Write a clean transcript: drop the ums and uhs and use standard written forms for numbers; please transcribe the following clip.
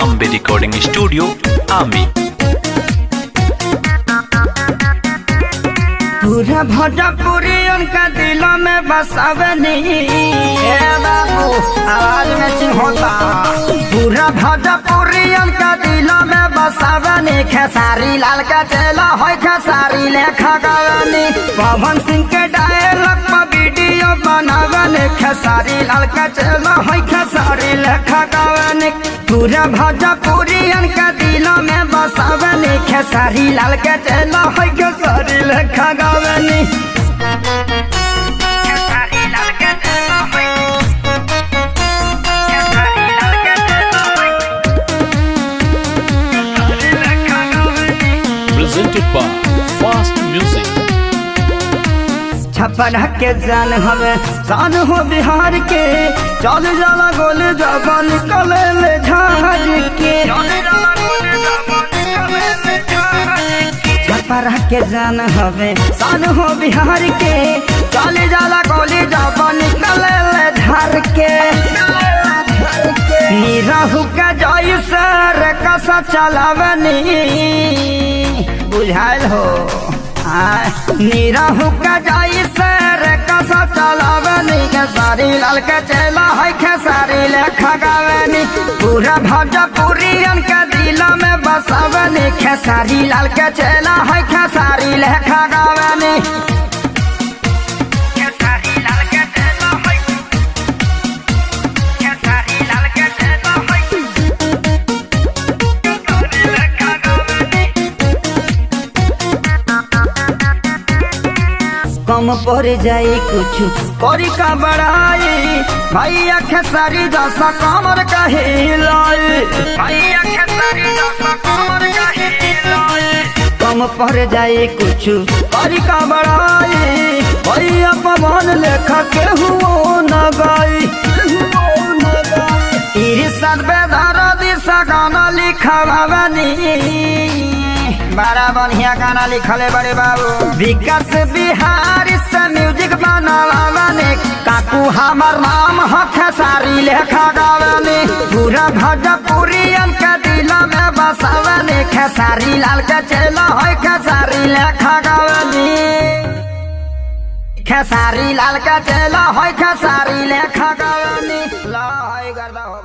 Ambe recording studio आमी। पूरा भोजपुरी उनका दिलों में बसावनी बाबू आवाज में चिन्होता। पूरा भोजपुरी उनका दिलों में बसावनी खेसारी लाल का चेला हो खेसारी लेखा गावनी। पवन सिंह के डायलॉग में वीडियो बनावनी खेसारी लाल का चेला हो खेसारी लेखा गावनी। पूरा भोजपुरी उनका दिलों में बसावनी खेसारी लाल का चेला हो खेसारी लेखा गावनी। Presented by Fast Music। छप्पन के जान हमें शान हो बिहार के चल जाला गोल जबान कले ले झाड़ के। छप्पन के जान हमें शान हो बिहार के चल जाला गोली जबान कले ले झाड़ के। निराहु का जय सर कसा चलावनी बुझाइल हो। निराहु का जाई सर कसा चलावनी खेसारी लाल के चेला है खेसारी लेखा गावनी। पूरा भोजपुरी उनका दिलों में बसावनी खेसारी लाल के चेला है खेसारी लेखा गावनी। कम पड़ जाए कुछ करी का बड़ाई भैया खेसारी जैसा कमर का हिलाई। भैया खेसारी जैसा कमर का हिलाई। कम पड़ जाए कुछ करी का बड़ाई भैया पवन लेखा के हुओ न गाई। इरशाद बेदार दिशा गाना लिखवावनी बड़ा बढ़िया गाना लिखले बड़े बाबू। विकास बिहारी से म्यूजिक बनावाने काकू हमार नाम हो खेसारी लेखा गावनी। पूरा भोजपुरी उनका दिलों में बसावनी खेसारी लाल का चेला हो खेसारी लेखा गावनी। खेसारी लाल का चेला हो खेसारी लेखा गावनी। ला गर्दा हो।